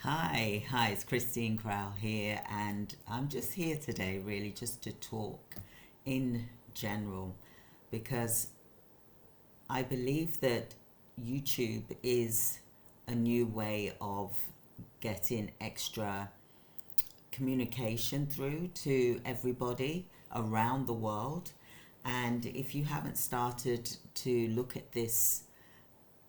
Hi, it's Christine Crowell here, and I'm just here today really just to talk in general because I believe that YouTube is a new way of getting extra communication through to everybody around the world. And if you haven't started to look at this,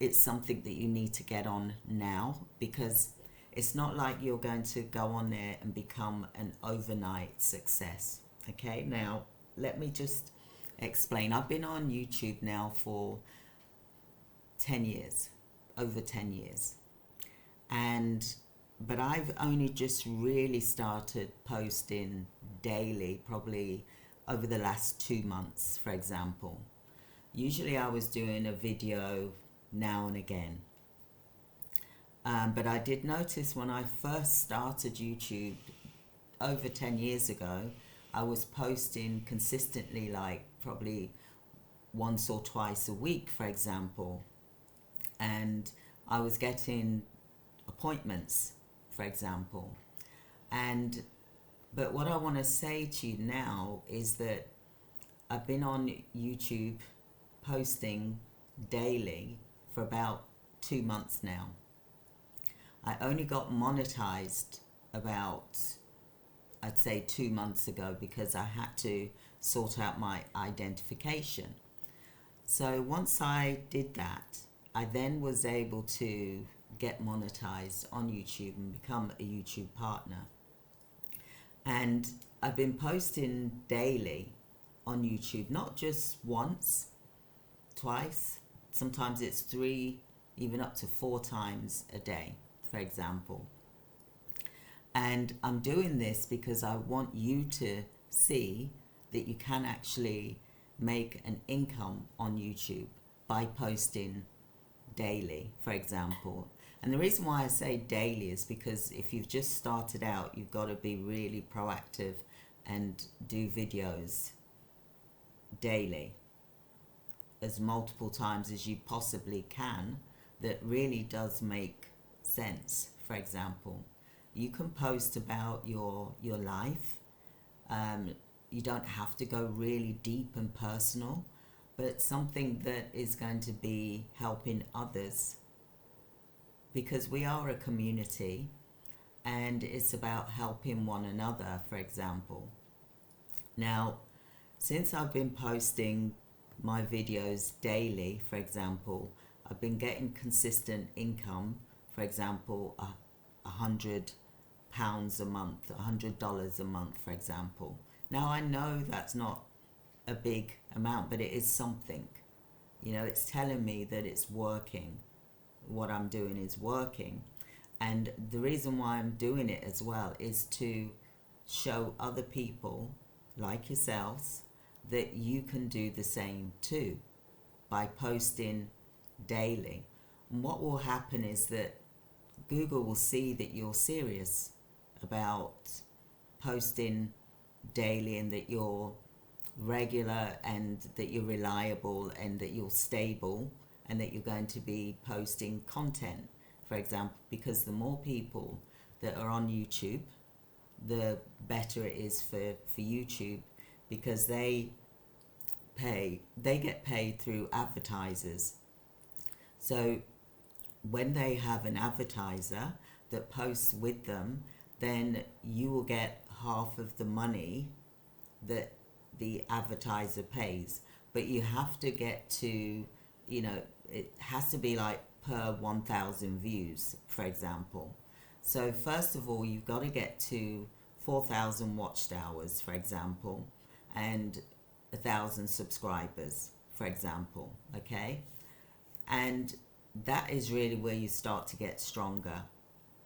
it's something that you need to get on now because it's not like you're going to go on there and become an overnight success. Okay, now let me just explain. I've been on YouTube now for 10 years, over 10 years. But I've only just really started posting daily, probably over the last 2 months, for example. Usually I was doing a video now and again. But I did notice when I first started YouTube over 10 years ago, I was posting consistently, like probably once or twice a week, for example. And I was getting appointments, for example. But what I want to say to you now is that I've been on YouTube posting daily for about 2 months now. I only got monetized about, I'd say 2 months ago because I had to sort out my identification. So once I did that, I then was able to get monetized on YouTube and become a YouTube partner. And I've been posting daily on YouTube, not just once, twice, sometimes it's 3, even up to 4 times a day, for example. And I'm doing this because I want you to see that you can actually make an income on YouTube by posting daily, for example. And the reason why I say daily is because if you've just started out, you've got to be really proactive and do videos daily as multiple times as you possibly can. That really does make sense. For example, you can post about your life. You don't have to go really deep and personal, but something that is going to be helping others, because we are a community and it's about helping one another, for example. Now, since I've been posting my videos daily, for example, I've been getting consistent income, for example, £100 a month, $100 a month, for example. Now I know that's not a big amount, but it is something. It's telling me that it's working. What I'm doing is working. And the reason why I'm doing it as well is to show other people like yourselves that you can do the same too by posting daily. And what will happen is that Google will see that you're serious about posting daily and that you're regular and that you're reliable and that you're stable and that you're going to be posting content, for example, because the more people that are on YouTube, the better it is for YouTube, because they get paid through advertisers. So when they have an advertiser that posts with them, then you will get half of the money that the advertiser pays. But you have to get to, it has to be like per 1,000 views, for example. So first of all, you've got to get to 4,000 watched hours, for example, and 1,000 subscribers, for example, okay? And that is really where you start to get stronger,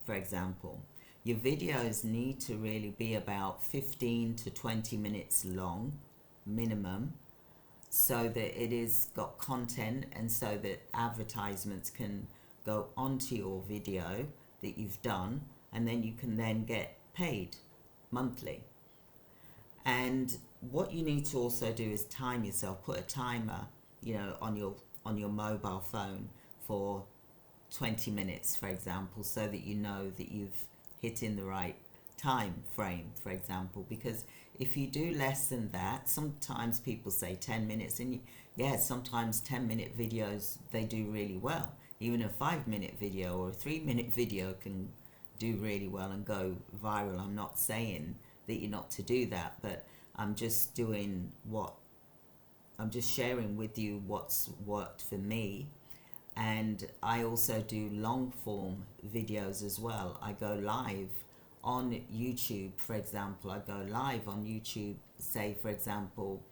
for example. Your videos need to really be about 15 to 20 minutes long, minimum, so that it is got content and so that advertisements can go onto your video that you've done, and then you can then get paid monthly. And what you need to also do is time yourself. Put a timer, on your mobile phone for 20 minutes, for example, so that you know that you've hit in the right time frame, for example. Because if you do less than that, sometimes people say 10 minutes, and yeah, sometimes 10-minute videos, they do really well. Even a 5-minute video or a 3-minute video can do really well and go viral. I'm not saying that you're not to do that, but I'm just sharing with you what's worked for me. And I also do long form videos as well. I go live on YouTube, for example. I go live on YouTube, say, for example,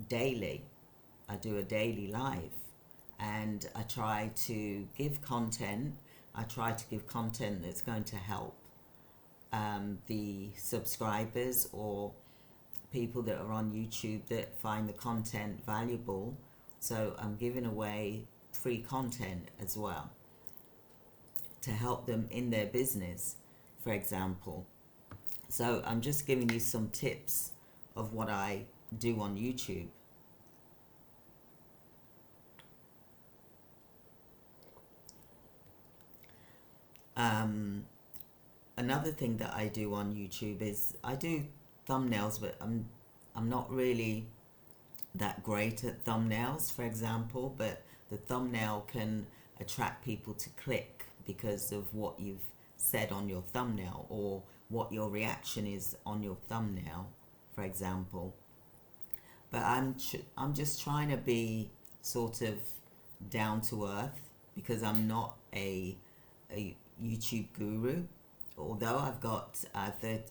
daily. I do a daily live, and I try to give content. I try to give content that's going to help the subscribers or people that are on YouTube that find the content valuable. So I'm giving away free content as well to help them in their business, for example. So I'm just giving you some tips of what I do on YouTube. Another thing that I do on YouTube is I do thumbnails, but I'm not really that great at thumbnails, for example, but the thumbnail can attract people to click because of what you've said on your thumbnail or what your reaction is on your thumbnail, for example. But I'm just trying to be sort of down to earth, because I'm not a YouTube guru. Although I've got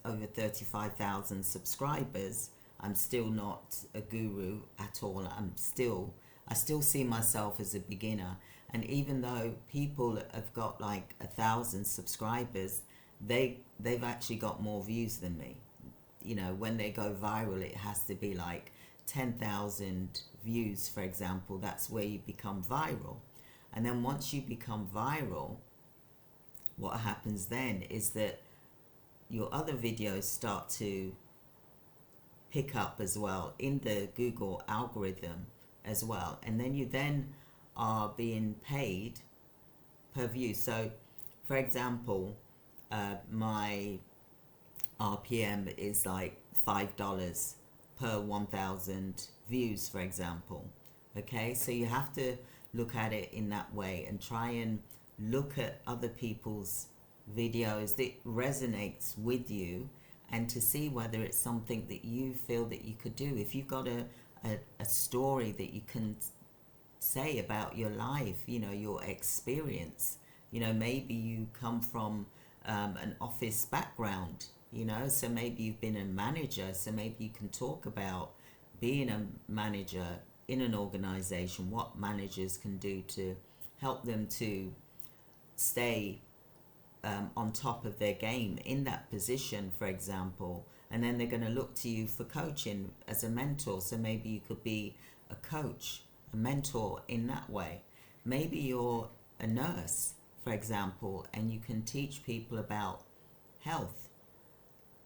over 35,000 subscribers, I'm still not a guru at all. I still see myself as a beginner. And even though people have got like 1,000 subscribers, they've actually got more views than me. You know, when they go viral, it has to be like 10,000 views, for example. That's where you become viral. And then once you become viral, what happens then is that your other videos start to pick up as well in the Google algorithm as well. And then you then are being paid per view. So, for example, my RPM is like $5 per 1,000 views, for example. Okay, so you have to look at it in that way and try and look at other people's videos that resonates with you, and to see whether it's something that you feel that you could do. If you've got a story that you can say about your life, you know, your experience, you know, maybe you come from an office background, you know, so maybe you've been a manager, so maybe you can talk about being a manager in an organization, what managers can do to help them to stay on top of their game in that position, for example. And then they're going to look to you for coaching as a mentor. So maybe you could be a coach, a mentor in that way. Maybe you're a nurse, for example, and you can teach people about health,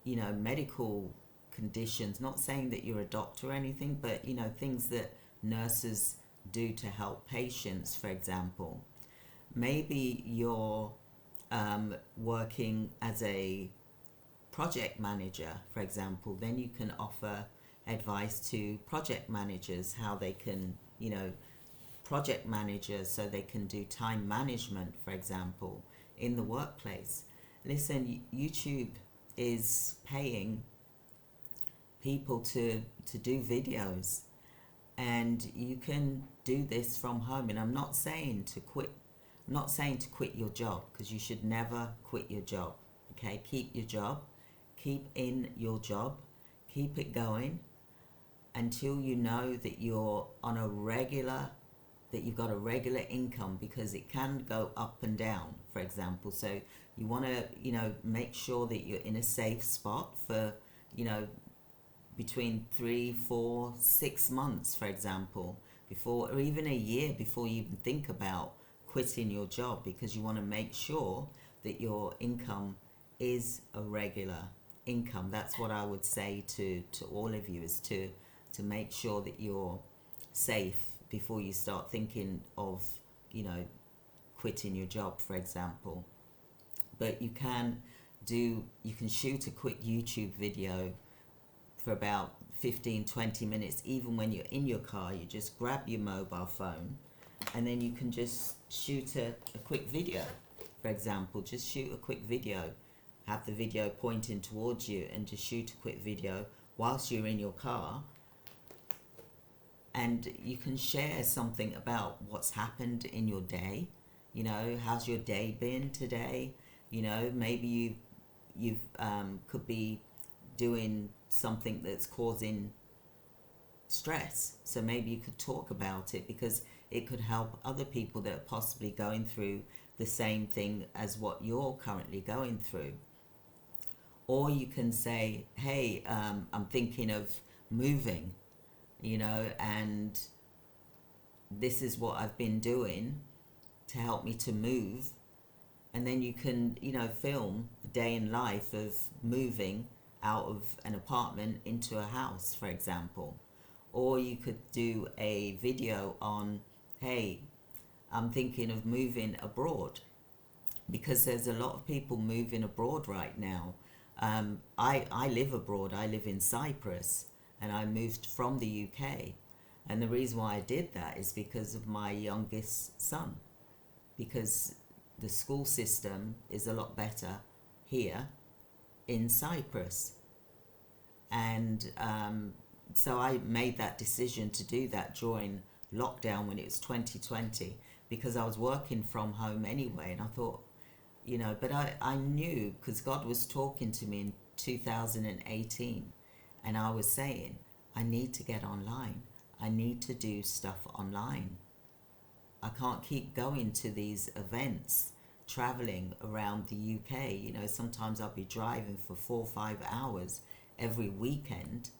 you know, medical conditions. Not saying that you're a doctor or anything, but, you know, things that nurses do to help patients, for example. Maybe you're working as a project manager, for example. Then you can offer advice to project managers, how they can, you know, project managers, so they can do time management, for example, in the workplace. Listen, YouTube is paying people to do videos, and you can do this from home. And I'm not saying to quit your job, because you should never quit your job. Okay, keep your job, keep in your job, keep it going until you know that you're on a regular, that you've got a regular income, because it can go up and down, for example. So you want to, you know, make sure that you're in a safe spot for, you know, between 3, 4, 6 months, for example, before, or even a year before you even think about quitting your job, because you want to make sure that your income is a regular income. That's what I would say to all of you, is to make sure that you're safe before you start thinking of, you know, quitting your job, for example. But you can shoot a quick YouTube video for about 15-20 minutes. Even when you're in your car, you just grab your mobile phone and then you can just shoot a quick video. For example, just shoot a quick video, have the video pointing towards you, and just shoot a quick video whilst you're in your car, and you can share something about what's happened in your day. You know, how's your day been today? You know, maybe you've could be doing something that's causing stress, so maybe you could talk about it, because it could help other people that are possibly going through the same thing as what you're currently going through. Or you can say, hey, I'm thinking of moving, you know, and this is what I've been doing to help me to move. And then you can, you know, film a day in life of moving out of an apartment into a house, for example. Or you could do a video on, hey, I'm thinking of moving abroad, because there's a lot of people moving abroad right now. I live abroad. I live in Cyprus, and I moved from the UK. And the reason why I did that is because of my youngest son, because the school system is a lot better here in Cyprus. And so I made that decision to do that during lockdown when it was 2020, because I was working from home anyway. And I thought, you know, but I knew, because God was talking to me in 2018, and I was saying, I need to get online. I need to do stuff online. I can't keep going to these events, traveling around the UK. You know, sometimes I'll be driving for 4 or 5 hours every weekend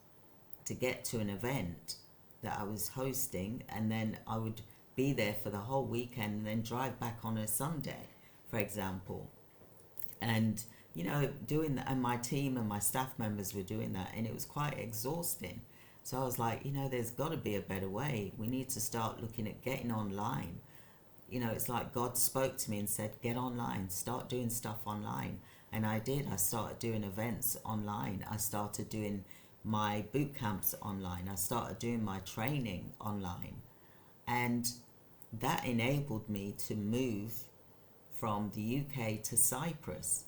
to get to an event that I was hosting, and then I would be there for the whole weekend and then drive back on a Sunday, for example. And, you know, doing that, and my team and my staff members were doing that, and it was quite exhausting. So I was like, you know, there's got to be a better way. We need to start looking at getting online. You know, it's like God spoke to me and said, get online, start doing stuff online. And I did. I started doing events online. I started doing my boot camps online. I started doing my training online. And that enabled me to move from the UK to Cyprus.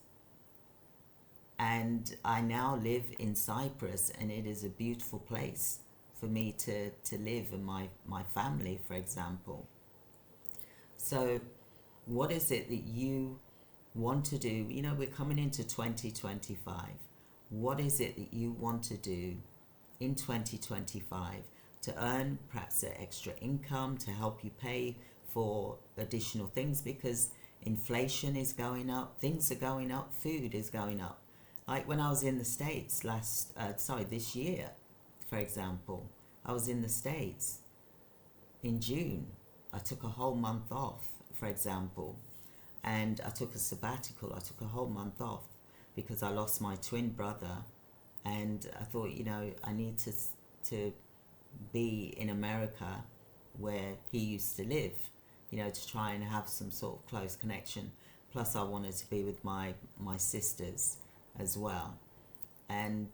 And I now live in Cyprus, and it is a beautiful place for me to live, and my family, for example. So what is it that you want to do? You know, we're coming into 2025. What is it that you want to do in 2025 to earn perhaps an extra income to help you pay for additional things? Because inflation is going up, things are going up, food is going up. Like when I was in the States this year, for example, I was in the States in June. I took a whole month off, for example, and I took a sabbatical. I took a whole month off because I lost my twin brother, and I thought, you know, I need to be in America where he used to live, you know, to try and have some sort of close connection. Plus I wanted to be with my sisters as well. And,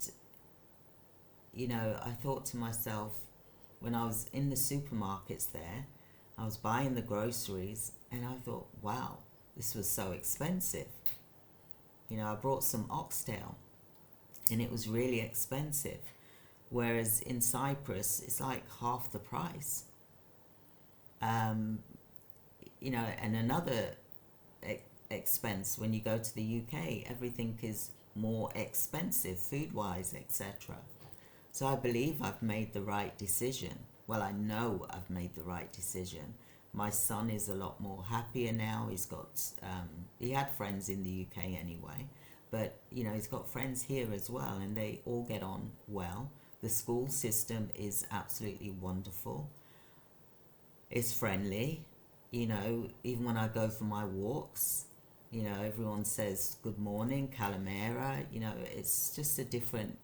you know, I thought to myself, when I was in the supermarkets there, I was buying the groceries, and I thought, wow, this was so expensive. You know, I brought some oxtail, and it was really expensive. Whereas in Cyprus, it's like half the price. You know, and another expense, when you go to the UK, everything is more expensive, food-wise, etc. So I believe I've made the right decision. Well, I know I've made the right decision. My son is a lot more happier now. He's got, he had friends in the UK anyway, but, you know, he's got friends here as well, and they all get on well. The school system is absolutely wonderful. It's friendly. You know, even when I go for my walks, you know, everyone says good morning, Calamera. You know, it's just a different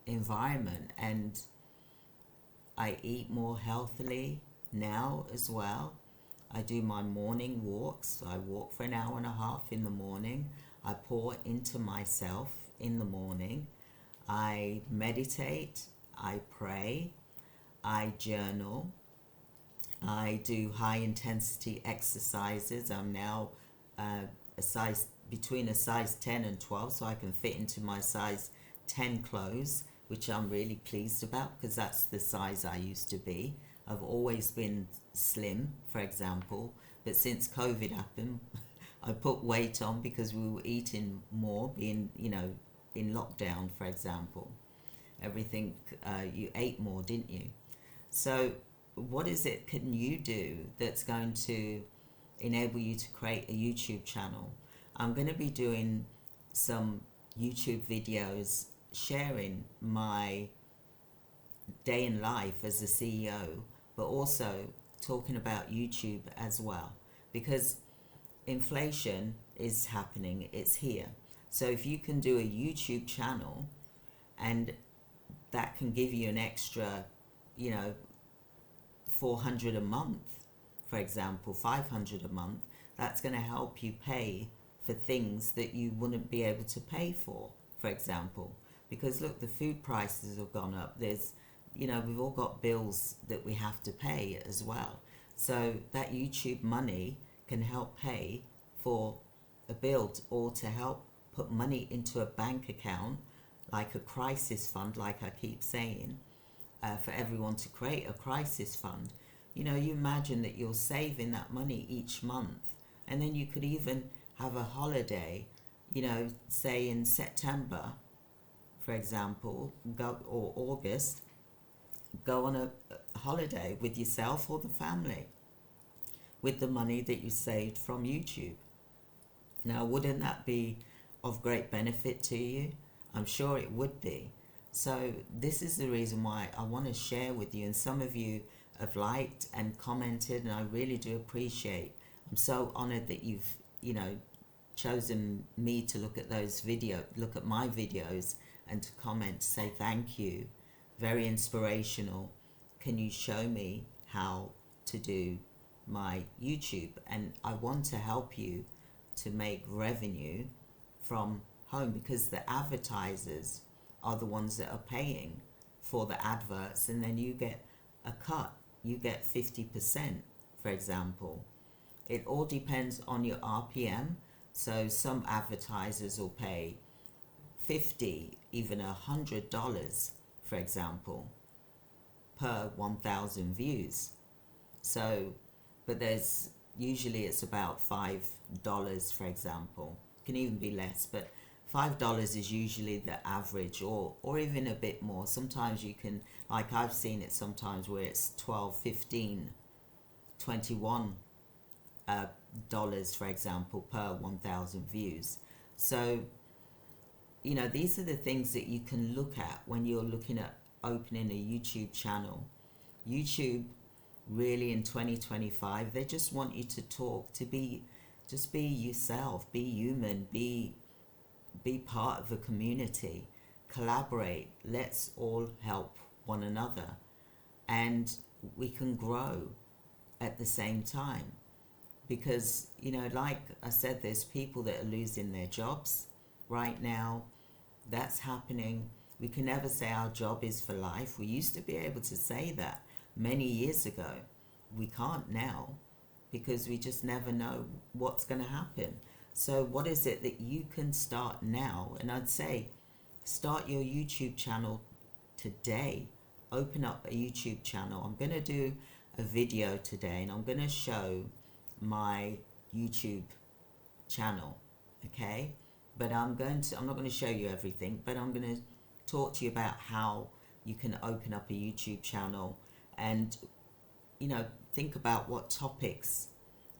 environment, and I eat more healthily now as well. I do my morning walks. I walk for an hour and a half in the morning. I pour into myself in the morning. I meditate. I pray. I journal. I do high intensity exercises. I'm now a size between a size 10 and 12, so I can fit into my size 10 clothes, which I'm really pleased about because that's the size I used to be. I've always been slim, for example, but since COVID happened, I put weight on because we were eating more, being, in lockdown, for example. Everything, you ate more, didn't you? So what is it can you do that's going to enable you to create a YouTube channel? I'm going to be doing some YouTube videos sharing my day in life as a CEO, but also talking about YouTube as well, because inflation is happening, it's here. So if you can do a YouTube channel and that can give you an extra, 400 a month, for example, 500 a month, that's going to help you pay for things that you wouldn't be able to pay for example. Because look, the food prices have gone up. There's, we've all got bills that we have to pay as well. So that YouTube money can help pay for a bill, or to help put money into a bank account, like a crisis fund, like I keep saying, for everyone to create a crisis fund. You imagine that you're saving that money each month, and then you could even have a holiday, say in September, for example, or August, go on a holiday with yourself or the family with the money that you saved from YouTube. Now, wouldn't that be of great benefit to you? I'm sure it would be. So this is the reason why I want to share with you, and some of you have liked and commented, and I really do appreciate. I'm so honored that you've, chosen me to look at my videos and to comment, to say thank you. Very inspirational. Can you show me how to do my YouTube? And I want to help you to make revenue from home, because the advertisers are the ones that are paying for the adverts, and then you get a cut. You get 50%, for example. It all depends on your RPM. So some advertisers will pay $50, even $100, for example, per 1,000 views. So, but there's usually it's about $5, for example. It can even be less, but $5 is usually the average, or even a bit more. Sometimes you can, like I've seen it sometimes where it's 12, 15, 21 dollars, for example, per 1,000 views. So, these are the things that you can look at when you're looking at opening a YouTube channel. YouTube really in 2025, they just want you to talk, just be yourself, be human, be part of a community, collaborate. Let's all help one another, and we can grow at the same time. Because, like I said, there's people that are losing their jobs right now. That's happening. We can never say our job is for life. We used to be able to say that many years ago. We can't now, because we just never know what's going to happen. So what is it that you can start now? And I'd say start your YouTube channel today. Open up a YouTube channel. I'm going to do a video today, and I'm going to show my YouTube channel, okay? But I'm not going to show you everything, but I'm going to talk to you about how you can open up a YouTube channel, and think about what topics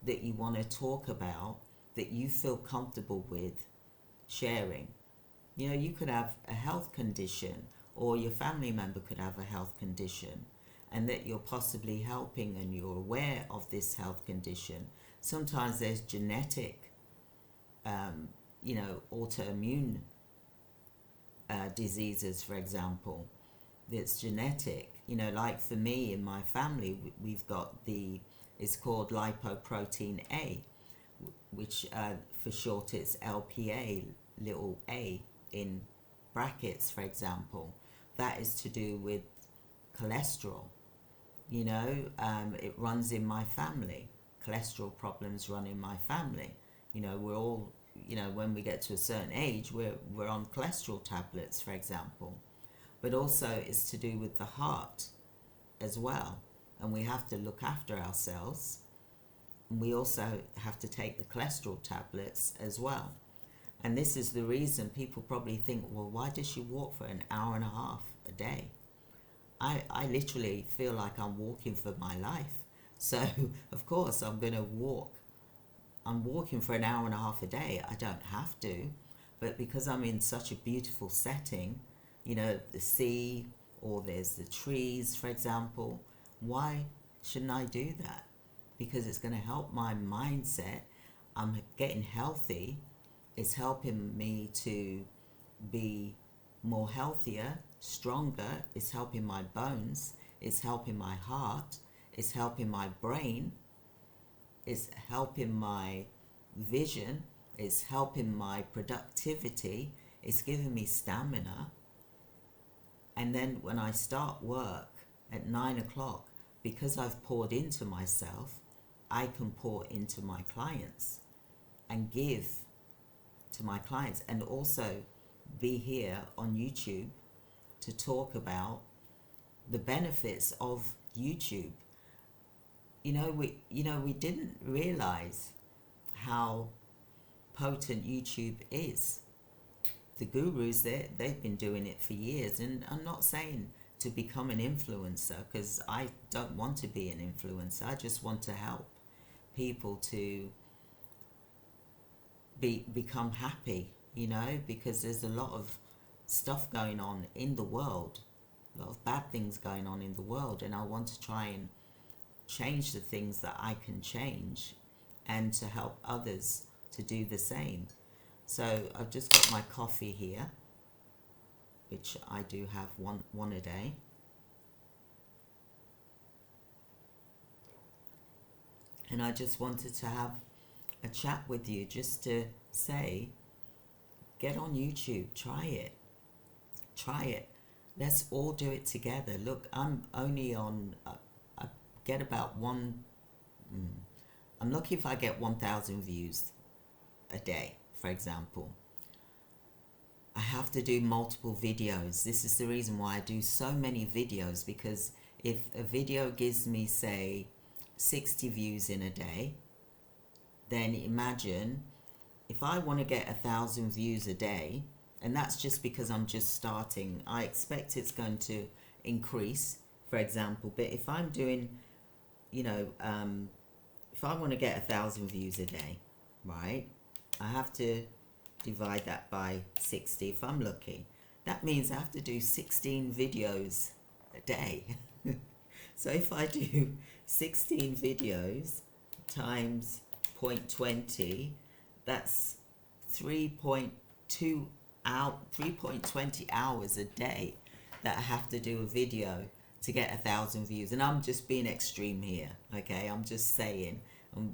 that you want to talk about, that you feel comfortable with sharing. You could have a health condition, or your family member could have a health condition, and that you're possibly helping, and you're aware of this health condition. Sometimes there's genetic, autoimmune diseases, for example, that's genetic. Like for me, in my family, we've got the It's called lipoprotein A, which for short it's LPA, little a in brackets, for example. That is to do with cholesterol. It runs in my family. Cholesterol problems run in my family. We're all, when we get to a certain age, we're on cholesterol tablets, for example. But also it's to do with the heart as well. And we have to look after ourselves. And we also have to take the cholesterol tablets as well. And this is the reason people probably think, well, why does she walk for an hour and a half a day? I literally feel like I'm walking for my life. So, of course, I'm going to walk. I'm walking for an hour and a half a day. I don't have to. But because I'm in such a beautiful setting, the sea, or there's the trees, for example, why shouldn't I do that? Because it's going to help my mindset. I'm getting healthy. It's helping me to be more healthier, stronger. It's helping my bones. It's helping my heart. It's helping my brain. It's helping my vision. It's helping my productivity. It's giving me stamina. And then when I start work at 9 o'clock, because I've poured into myself, I can pour into my clients and give to my clients, and also be here on YouTube to talk about the benefits of YouTube. We didn't realize how potent YouTube is. The gurus, they've been doing it for years, and I'm not saying to become an influencer, because I don't want to be an influencer. I just want to help people to become happy, because there's a lot of stuff going on in the world, a lot of bad things going on in the world, and I want to try and change the things that I can change, and to help others to do the same. So I've just got my coffee here, which I do have one a day. And I just wanted to have a chat with you, just to say, get on YouTube, try it. Let's all do it together. Look, I'm only on, I get about I'm lucky if I get 1,000 views a day, for example. I have to do multiple videos. This is the reason why I do so many videos, because if a video gives me, say, 60 views in a day, then imagine if I want to get 1,000 views a day, and that's just because I'm just starting. I expect it's going to increase, for example, but if I'm doing, if I want to get 1,000 views a day, right, I have to divide that by 60 if I'm lucky. That means I have to do 16 videos a day. So if I do 16 videos times 0.20, that's 3.20 hours a day that I have to do a video to get 1,000 views. And I'm just being extreme here, okay? I'm just saying,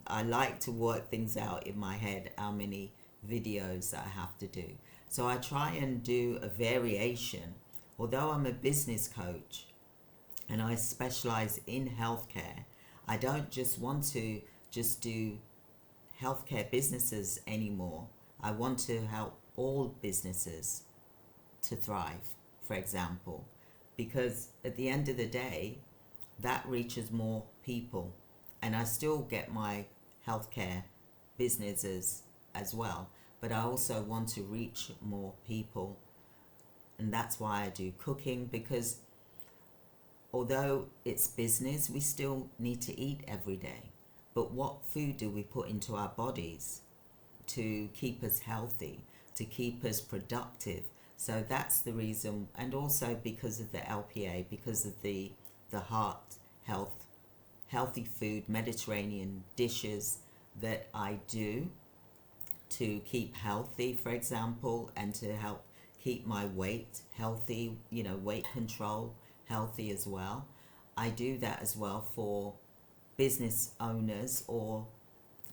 I like to work things out in my head, how many videos that I have to do. So I try and do a variation. Although I'm a business coach and I specialize in healthcare, I don't just want to just do healthcare businesses anymore. I want to help all businesses to thrive, for example, because at the end of the day, that reaches more people, and I still get my healthcare businesses as well, but I also want to reach more people, and that's why I do cooking, because although it's business, we still need to eat every day. But what food do we put into our bodies to keep us healthy, to keep us productive? So that's the reason, and also because of the LPA, because of the heart health, healthy food, Mediterranean dishes that I do to keep healthy, for example, and to help keep my weight healthy, weight control healthy as well. I do that as well for business owners or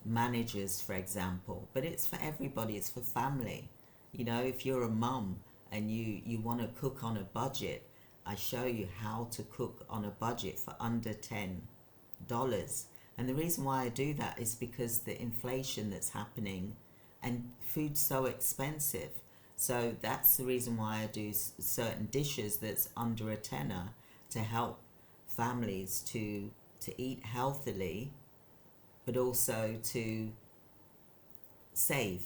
managers, for example, but it's for everybody. It's for family. You know, if you're a mum and you want to cook on a budget, I show you how to cook on a budget for under $10. And the reason why I do that is because the inflation that's happening, and food's so expensive. So that's the reason why I do certain dishes that's under a tenner, to help families to eat healthily, but also to save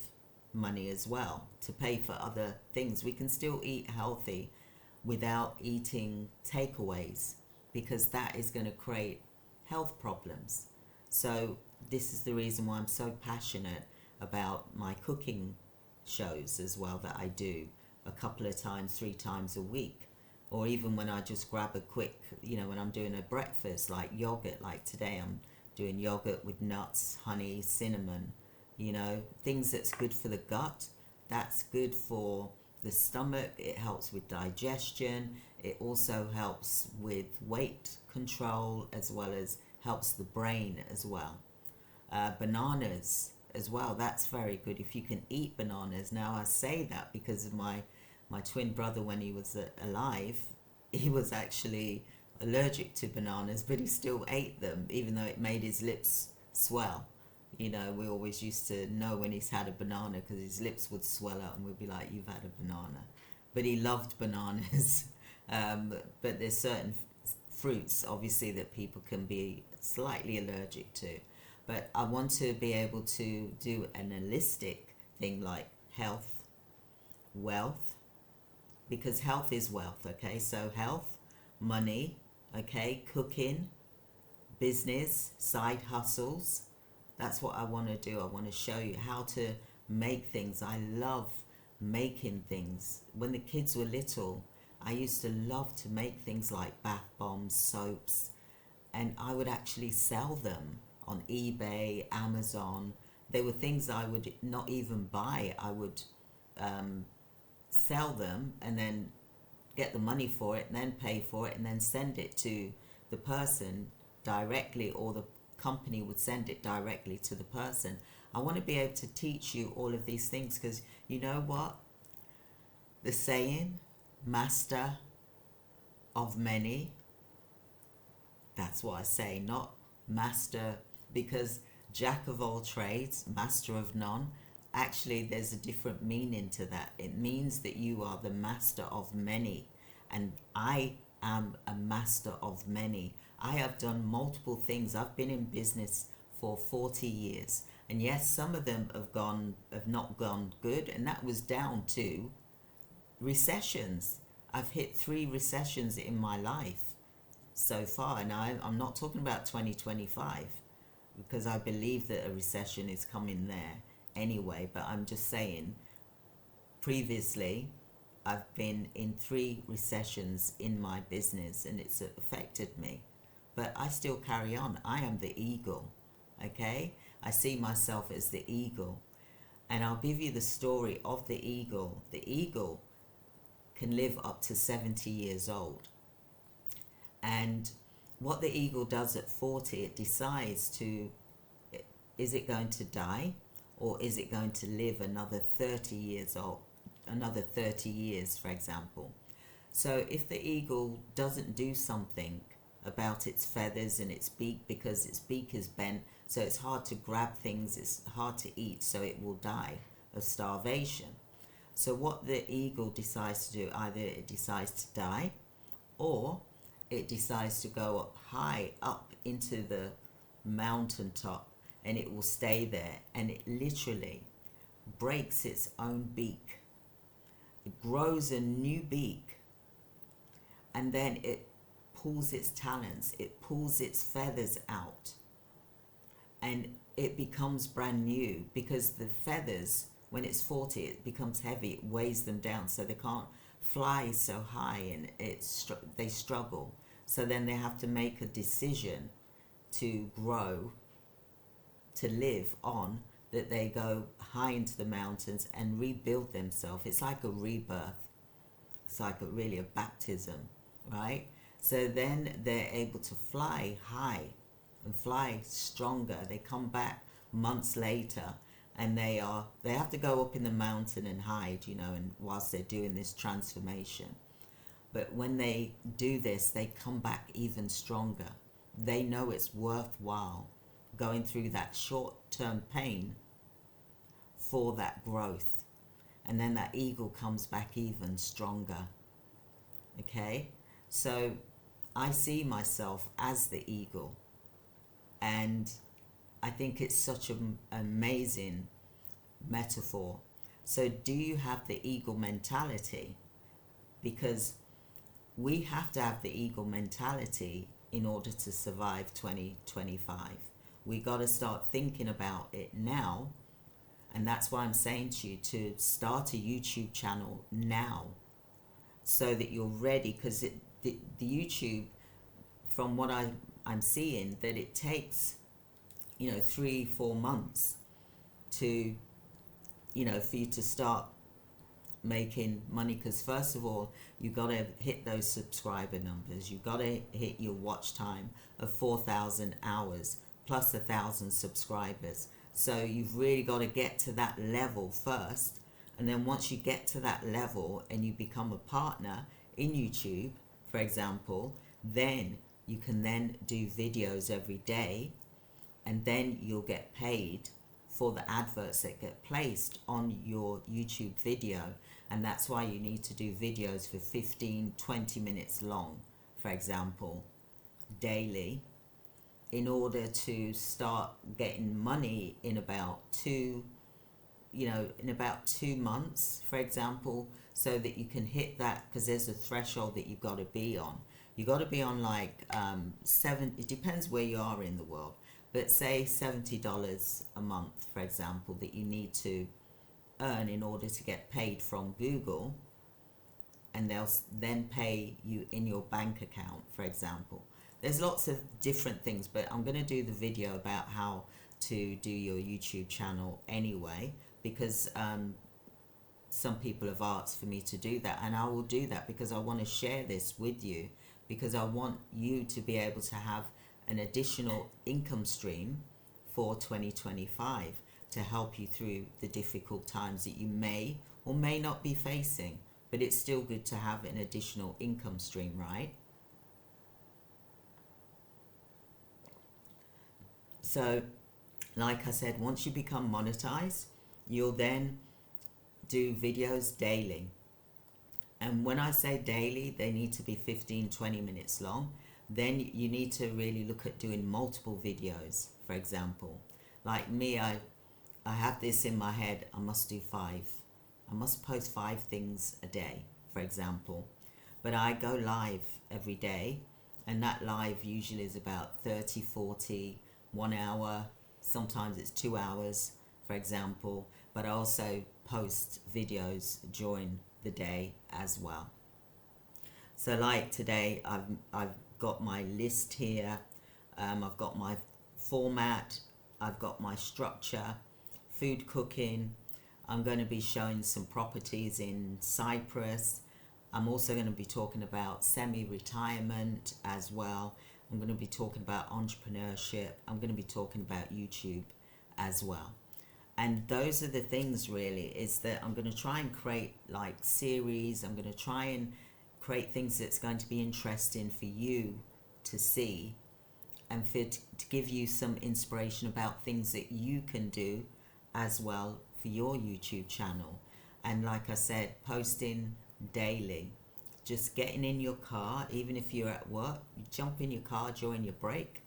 money as well, to pay for other things. We can still eat healthy without eating takeaways, because that is going to create health problems. So this is the reason why I'm so passionate about my cooking shows as well, that I do a couple of times, 3 times a week. Or even when I just grab a quick, when I'm doing a breakfast, like yogurt, like today I'm doing yogurt with nuts, honey, cinnamon, things that's good for the gut, that's good for the stomach, it helps with digestion, it also helps with weight control, as well as helps the brain as well. Bananas as well, that's very good if you can eat bananas. Now I say that because of my twin brother, when he was alive, he was actually allergic to bananas, but he still ate them, even though it made his lips swell. We always used to know when he's had a banana, because his lips would swell up and we'd be like, you've had a banana. But he loved bananas. But there's certain fruits, obviously, that people can be slightly allergic to. But I want to be able to do an holistic thing like health, wealth, because health is wealth, okay? So health, money, okay, cooking, business, side hustles. That's what I want to do. I want to show you how to make things. I love making things. When the kids were little, I used to love to make things like bath bombs, soaps, and I would actually sell them on eBay, Amazon. They were things I would not even buy. I would sell them and then get the money for it and then pay for it and then send it to the person directly, or the company would send it directly to the person. I want to be able to teach you all of these things, because you know what? The saying, master of many, that's what I say, not master, because jack of all trades, master of none. Actually, there's a different meaning to that. It means that you are the master of many, and I am a master of many. I have done multiple things. I've been in business for 40 years, and yes, some of them have not gone good, and that was down to recessions. I've hit 3 recessions in my life so far, and I'm not talking about 2025, because I believe that a recession is coming there anyway, but I'm just saying, previously I've been in 3 recessions in my business, and it's affected me, but I still carry on. I am the eagle, okay? I see myself as the eagle, and I'll give you the story of the eagle. The eagle can live up to 70 years old, and what the eagle does at 40, it decides to, is it going to die, or is it going to live another 30 years old, another 30 years, for example. So if the eagle doesn't do something about its feathers and its beak, because its beak is bent, so it's hard to grab things, it's hard to eat, so it will die of starvation. So what the eagle decides to do, either it decides to die, or it decides to go up high, up into the mountaintop, and it will stay there, and it literally breaks its own beak. It grows a new beak, and then it pulls its talons, it pulls its feathers out, and it becomes brand new, because the feathers, when it's 40, it becomes heavy, it weighs them down, so they can't fly so high, and they struggle. So then they have to make a decision to grow, to live on, that they go high into the mountains and rebuild themselves. It's like a rebirth. It's like really a baptism, right? So then they're able to fly high and fly stronger. They come back months later, and they have to go up in the mountain and hide, and whilst they're doing this transformation. But when they do this, they come back even stronger. They know it's worthwhile going through that short-term pain for that growth. And then that eagle comes back even stronger. Okay? So I see myself as the eagle. And I think it's such an amazing metaphor. So do you have the eagle mentality? Because we have to have the eagle mentality in order to survive 2025. We got to start thinking about it now. And that's why I'm saying to you to start a YouTube channel now, so that you're ready. Because the YouTube, from what I'm seeing, that it takes 3-4 months to for you to start making money. Because first of all, you got to hit those subscriber numbers. You got to hit your watch time of 4,000 hours plus 1,000 subscribers. So you've really got to get to that level first. And then once you get to that level and you become a partner in YouTube, for example, then you can then do videos every day, and then you'll get paid for the adverts that get placed on your YouTube video. And that's why you need to do videos for 15-20 minutes long, for example, daily, in order to start getting money in about 2 months, for example, so that you can hit that. Because there's a threshold that you've got to be on. You got to be on like it depends where you are in the world, but say $70 a month, for example, that you need to earn in order to get paid from Google, and they'll then pay you in your bank account, for example. There's lots of different things, but I'm going to do the video about how to do your YouTube channel anyway, because some people have asked for me to do that, and I will do that because I want to share this with you, because I want you to be able to have an additional income stream for 2025 to help you through the difficult times that you may or may not be facing. But it's still good to have an additional income stream, right? So, like I said, once you become monetized, you'll then do videos daily. And when I say daily, they need to be 15-20 minutes long. Then you need to really look at doing multiple videos, for example. Like me, I have this in my head, I must do 5. I must post 5 things a day, for example. But I go live every day, and that live usually is about 30, 40, 1 hour, sometimes it's 2 hours, for example. But I also post videos during the day as well. So like today, I've got my list here, I've got my format, I've got my structure, food cooking. I'm going to be showing some properties in Cyprus. I'm also going to be talking about semi-retirement as well. I'm going to be talking about entrepreneurship. I'm going to be talking about YouTube as well. And those are the things really, is that I'm going to try and create like series. I'm going to try and create things that's going to be interesting for you to see, and to give you some inspiration about things that you can do as well for your YouTube channel. And like I said, posting daily. Just getting in your car, even if you're at work, you jump in your car during your break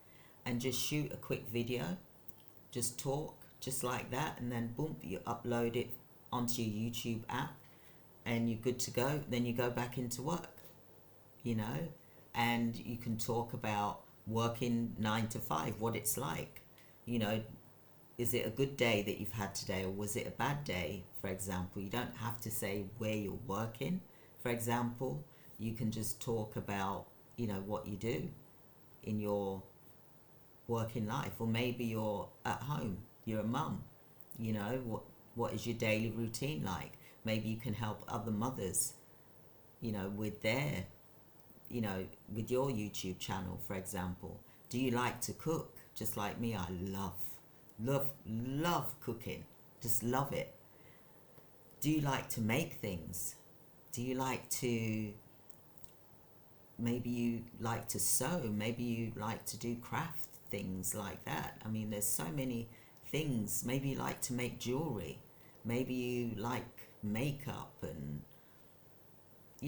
and just shoot a quick video. Just talk, just like that, and then boom, you upload it onto your YouTube app and you're good to go. Then you go back into work, and you can talk about working 9 to 5, what it's like. Is it a good day that you've had today, or was it a bad day, for example? You don't have to say where you're working, for example. You can just talk about, what you do in your working life. Or maybe you're at home, you're a mum, what is your daily routine like? Maybe you can help other mothers, with their, with your YouTube channel, for example. Do you like to cook? just like me, I love cooking. Just love it. Do you like to make things? Do you like to, maybe you like to sew, maybe you like to do craft things like that. I mean, there's so many things. Maybe you like to make jewelry, maybe you like makeup, and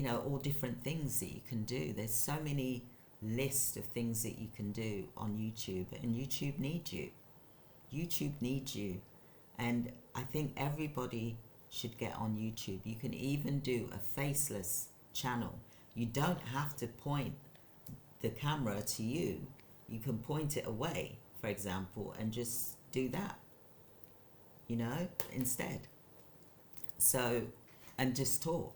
all different things that you can do. There's so many lists of things that you can do on YouTube, and YouTube needs you. YouTube needs you. And I think everybody should get on YouTube. You can even do a faceless channel. You don't have to point the camera to you. You can point it away, for example, and just do that, instead. So, and just talk.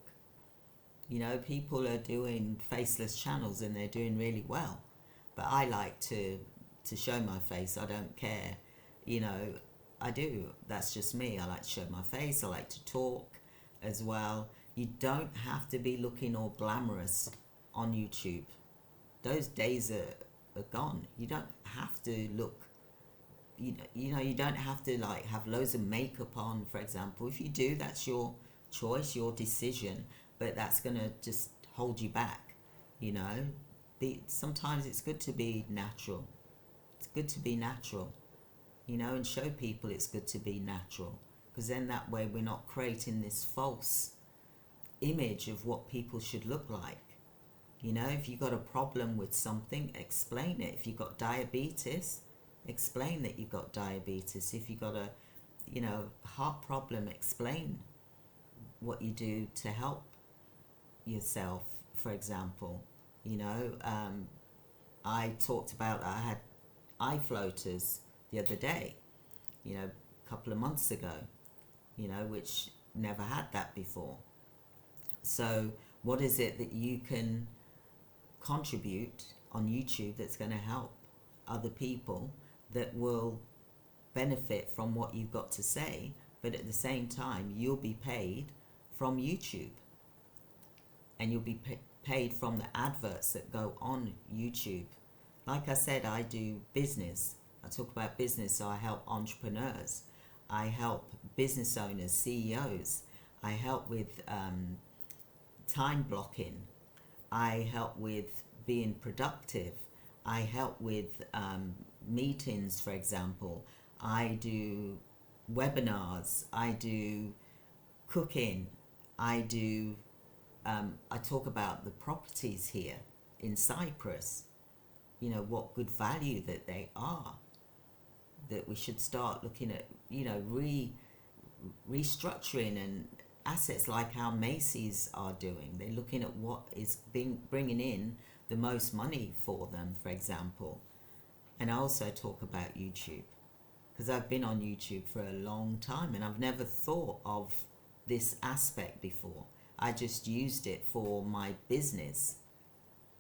People are doing faceless channels and they're doing really well. But I like to show my face. I don't care. I do. That's just me. I like to show my face. I like to talk as well. You don't have to be looking all glamorous on YouTube. Those days are gone. You don't have to look, you don't have to like have loads of makeup on, for example. If you do, that's your choice, your decision, but that's going to just hold you back. Sometimes it's good to be natural. It's good to be natural, and show people it's good to be natural, because then that way we're not creating this false image of what people should look like. If you've got a problem with something, explain it. If you've got diabetes, explain that you've got diabetes. If you've got a heart problem, explain what you do to help yourself, for example. I talked about, I had eye floaters the other day, a couple of months ago, which never had that before. So what is it that you can contribute on YouTube that's going to help other people, that will benefit from what you've got to say, but at the same time you'll be paid from YouTube, and you'll be paid from the adverts that go on YouTube. Like I said, I do business. I talk about business, so I help entrepreneurs. I help business owners, CEOs. I help with time blocking. I help with being productive. I help with meetings, for example. I do webinars. I do cooking. I talk about the properties here in Cyprus, what good value that they are, that we should start looking at, restructuring and assets, like how Macy's are doing. They're looking at what is bringing in the most money for them, for example. And I also talk about YouTube, because I've been on YouTube for a long time and I've never thought of this aspect before. I just used it for my business,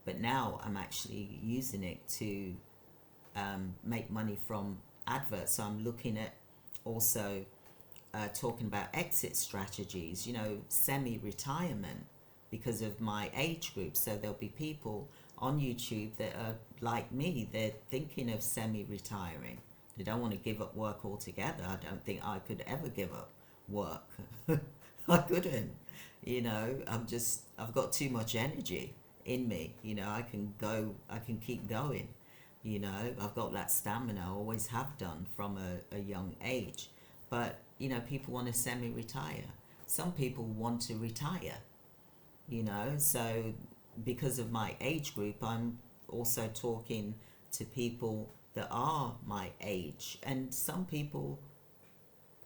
but now I'm actually using it to make money from adverts. So I'm looking at also talking about exit strategies, semi-retirement, because of my age group. So there'll be people on YouTube that are like me. They're thinking of semi-retiring. They don't want to give up work altogether. I don't think I could ever give up work. I couldn't. I've got too much energy in me. I can keep going. I've got that stamina. I always have done from a young age. But, people want to semi-retire. Some people want to retire, so because of my age group, I'm also talking to people that are my age. And some people,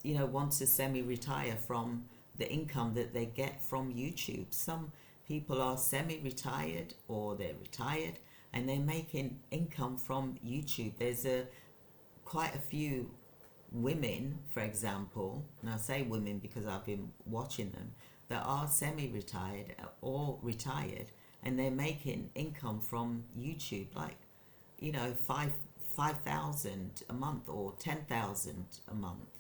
want to semi-retire from the income that they get from YouTube. Some people are semi-retired or they're retired and they're making income from YouTube. There's quite a few women, for example, and I say women because I've been watching them, that are semi-retired or retired, and they're making income from YouTube, like, 5,000 a month or 10,000 a month.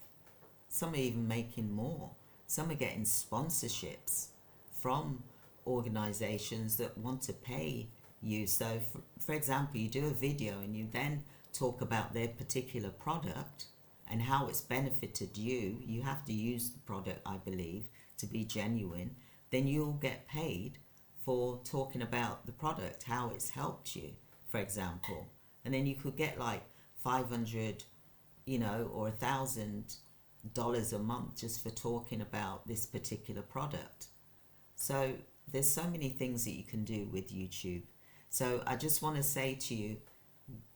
Some are even making more. Some are getting sponsorships from organizations that want to pay you. So for example, you do a video and you then talk about their particular product and how it's benefited you, you have to use the product, I believe, to be genuine, then you'll get paid for talking about the product, how it's helped you, for example. And then you could get like 500, or $1,000 a month just for talking about this particular product. So there's so many things that you can do with YouTube. So I just want to say to you,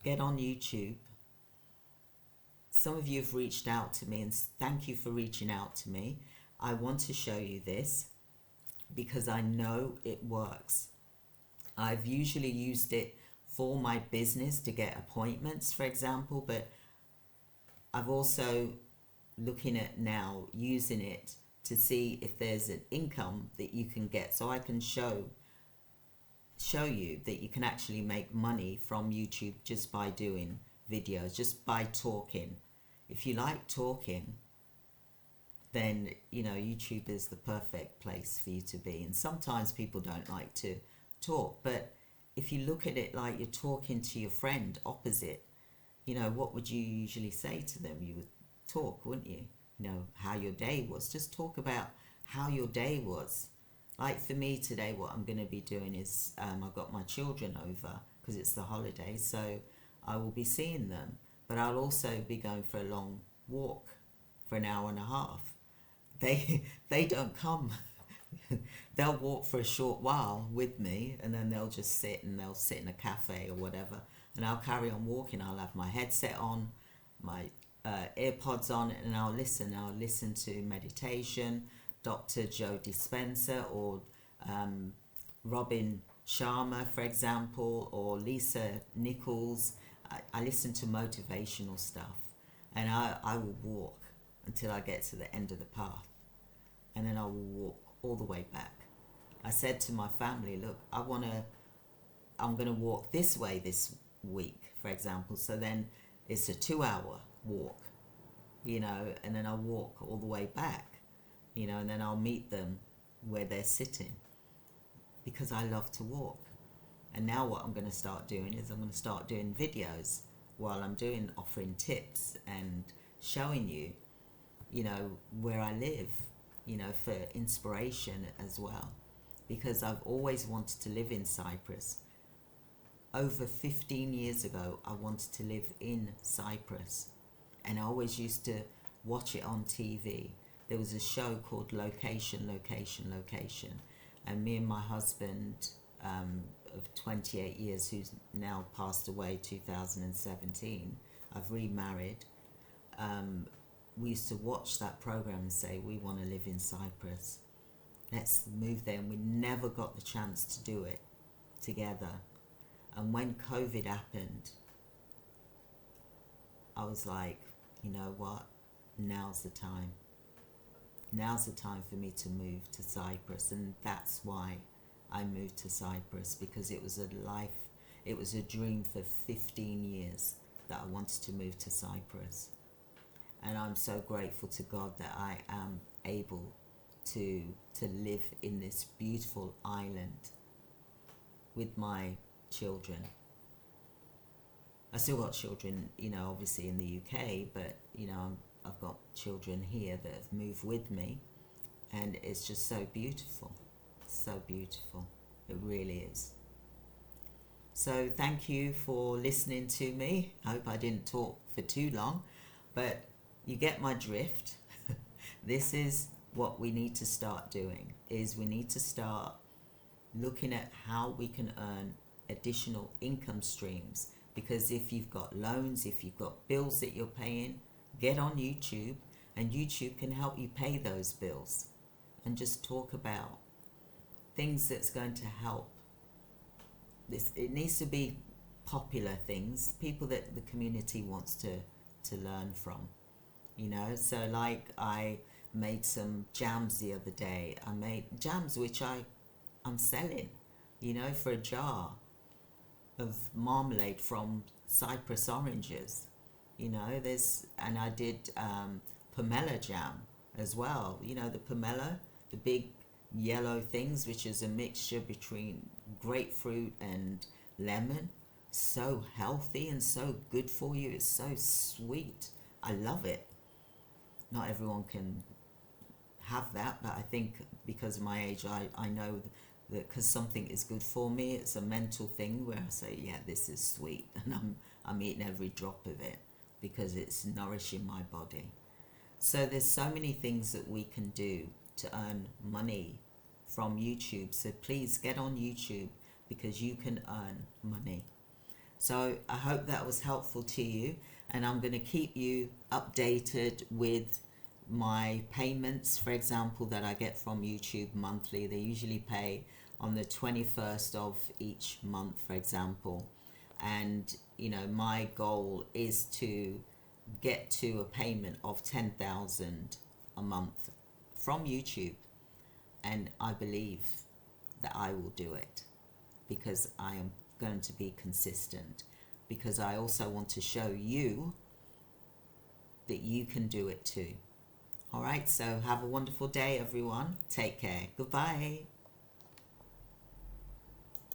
get on YouTube. Some of you have reached out to me, and thank you for reaching out to me. I want to show you this because I know it works. I've usually used it for my business to get appointments, for example, but I've also looking at now using it to see if there's an income that you can get, so I can show you that you can actually make money from YouTube just by doing videos, just by talking. If you like talking, then YouTube is the perfect place for you to be. And sometimes people don't like to talk, but if you look at it like you're talking to your friend opposite, what would you usually say to them? You would talk, wouldn't you? How your day was. Just talk about how your day was. Like for me today, what I'm going to be doing is I've got my children over because it's the holidays, so I will be seeing them. But I'll also be going for a long walk for an hour and a half. They don't come. They'll walk for a short while with me, and then they'll just sit in a cafe or whatever, and I'll carry on walking. I'll have my headset on, my AirPods on, and I'll listen to meditation, Dr. Joe Dispenza, or Robin Sharma, for example, or Lisa Nichols. I listen to motivational stuff, and I will walk until I get to the end of the path, and then I will walk all the way back. I said to my family, look, I'm going to walk this way this week, for example, so then it's a 2-hour walk, and then I'll walk all the way back, and then I'll meet them where they're sitting, because I love to walk. And now what I'm going to start doing is I'm going to start doing videos while I'm offering tips and showing you, where I live, for inspiration as well, because I've always wanted to live in Cyprus. Over 15 years ago, I wanted to live in Cyprus, and I always used to watch it on TV. There was a show called Location, and me and my husband of 28 years, who's now passed away 2017, I've remarried, we used to watch that program and say, we want to live in Cyprus, let's move there. And we never got the chance to do it together. And when COVID happened, I was like, you know what, now's the time for me to move to Cyprus. And that's why I moved to Cyprus, because it was a dream for 15 years that I wanted to move to Cyprus. And I'm so grateful to God that I am able to live in this beautiful island with my children. I still got children, obviously in the UK, but I've got children here that have moved with me, and it's just so beautiful. So beautiful. It really is. So thank you for listening to me. I hope I didn't talk for too long, but you get my drift. This is what we need to start doing, is we need to start looking at how we can earn additional income streams. Because if you've got loans, if you've got bills that you're paying, get on YouTube, and YouTube can help you pay those bills, and just talk about things that's going to help. It needs to be popular things, people that the community wants to learn from, so like I made some jams the other day. I made jams which I'm selling, for a jar of marmalade from Cyprus oranges, and I did pomelo jam as well, the pomelo, the big yellow things, which is a mixture between grapefruit and lemon. so healthy and so good for you. It's so sweet. I love it. Not everyone can have that, but I think because of my age, I know that because something is good for me, it's a mental thing where I say, yeah, this is sweet, and I'm eating every drop of it because it's nourishing my body. So there's so many things that we can do to earn money from YouTube. So please get on YouTube because you can earn money. So I hope that was helpful to you, and I'm going to keep you updated with my payments, for example, that I get from YouTube monthly. They usually pay on the 21st of each month, for example. And, you know, my goal is to get to a payment of 10,000 a month from YouTube. And I believe that I will do it because I am going to be consistent, because I also want to show you that you can do it too. All right, so have a wonderful day, everyone. Take care. Goodbye.